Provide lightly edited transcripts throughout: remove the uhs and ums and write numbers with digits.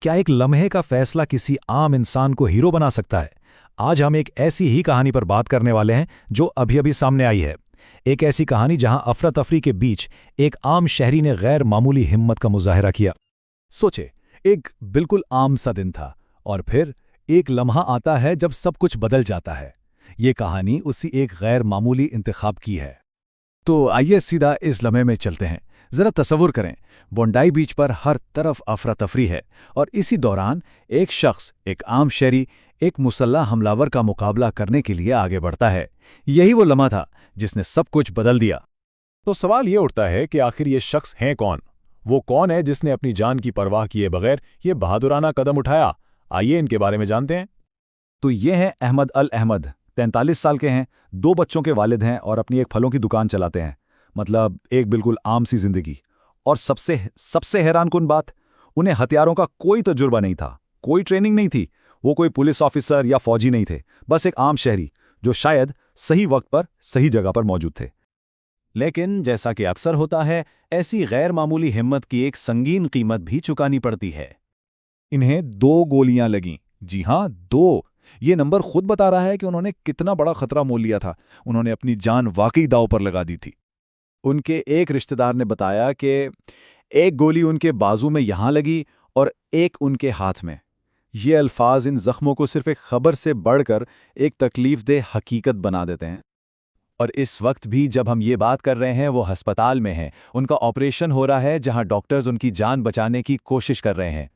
क्या एक लम्हे का फैसला किसी आम इंसान को हीरो बना सकता है? आज हम एक ऐसी ही कहानी पर बात करने वाले हैं जो अभी-अभी सामने आई है। एक ऐसी कहानी जहां अफरा-तफरी के बीच एक आम शहरी ने गैर मामूली हिम्मत का मुजाहिरा किया। सोचे, एक बिल्कुल आम सा दिन था और फिर एक लम्हा आता है जब सब कुछ बदल जाता है। ये कहानी उसी एक गैर मामूली इंतखाब की है। तो आइए सीधा इस लम्हे में चलते हैं। जरा तसव्वुर करें, बोंडाई बीच पर हर तरफ अफरा तफरी है और इसी दौरान एक शख्स, एक आम शहरी, एक मुसल्लह हमलावर का मुकाबला करने के लिए आगे बढ़ता है। यही वो लम्हा था जिसने सब कुछ बदल दिया। तो सवाल ये उठता है कि आखिर ये शख्स है कौन? वो कौन है जिसने अपनी जान की परवाह किए बगैर ये बहादुराना कदम उठाया? आइए इनके बारे में जानते हैं। तो ये हैं अहमद अल अहमद। 43 साल के हैं, 2 बच्चों के वालिद हैं और अपनी एक फलों की दुकान चलाते हैं। मतलब एक बिल्कुल आम सी जिंदगी। और सबसे हैरानकुन बात, उन्हें हथियारों का कोई तजुर्बा नहीं था, कोई ट्रेनिंग नहीं थी। वो कोई पुलिस ऑफिसर या फौजी नहीं थे, बस एक आम शहरी जो शायद सही वक्त पर सही जगह पर मौजूद थे। लेकिन जैसा कि अक्सर होता है, ऐसी गैर मामूली हिम्मत की एक संगीन कीमत भी चुकानी पड़ती है। इन्हें 2 गोलियां लगीं। जी हां, 2। ये नंबर खुद बता रहा है कि उन्होंने कितना बड़ा खतरा मोल लिया था। उन्होंने अपनी जान वाकई दांव पर लगा दी थी। उनके एक रिश्तेदार ने बताया कि एक गोली उनके बाजू में यहां लगी और एक उनके हाथ में। ये अल्फाज इन जख्मों को सिर्फ एक खबर से बढ़कर एक तकलीफदेह हकीकत बना देते हैं। और इस वक्त भी जब हम ये बात कर रहे हैं वो अस्पताल में हैं। उनका ऑपरेशन हो रहा है जहां डॉक्टर्स उनकी जान बचाने की कोशिश कर रहे हैं।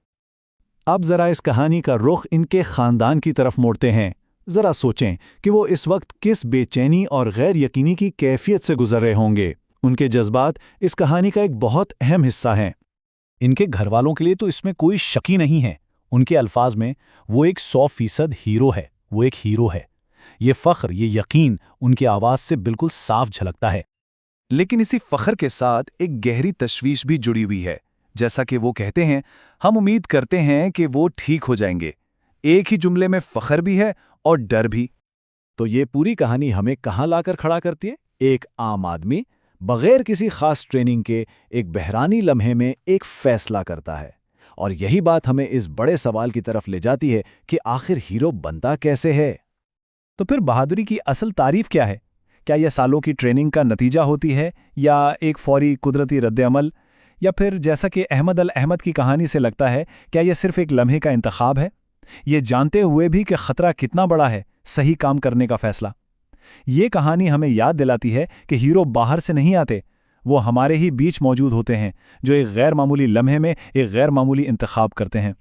अब जरा इस कहानी का रुख इनके खानदान की तरफ मोड़ते हैं। जरा सोचें कि वो इस वक्त किस बेचैनी और गैर यकीनी की कैफियत से गुजर रहे होंगे। उनके जज्बात इस कहानी का एक बहुत अहम हिस्सा हैं। इनके घरवालों के लिए तो इसमें कोई शक ही नहीं है। उनके अल्फाज में वो एक 100% हीरो है। वो एक हीरो है। ये फ़ख्र, ये यकीन उनकी आवाज़ से बिल्कुल साफ झलकता है। लेकिन इसी फख्र के साथ एक गहरी तशवीश भी जुड़ी हुई है। जैसा कि वो कहते हैं, हम उम्मीद करते हैं कि वो ठीक हो जाएंगे। एक ही जुमले में फख्र भी है और डर भी। तो ये पूरी कहानी हमें कहाँ लाकर खड़ा करती है? एक आम आदमी बगैर किसी खास ट्रेनिंग के एक बहरानी लम्हे में एक फैसला करता है। और यही बात हमें इस बड़े सवाल की तरफ ले जाती है कि आखिर हीरो बनता कैसे है? तो फिर बहादुरी की असल तारीफ क्या है? क्या यह सालों की ट्रेनिंग का नतीजा होती है, या एक फौरी कुदरती रद्द-ए-अमल, या फिर जैसा कि अहमद अल अहमद की कहानी से लगता है, क्या यह सिर्फ एक लम्हे का इंतखाब है, ये जानते हुए भी कि खतरा कितना बड़ा है, सही काम करने का फैसला? ये कहानी हमें याद दिलाती है कि हीरो बाहर से नहीं आते, वो हमारे ही बीच मौजूद होते हैं, जो एक गैर मामूली लम्हे में एक गैर मामूली इंतखाब करते हैं।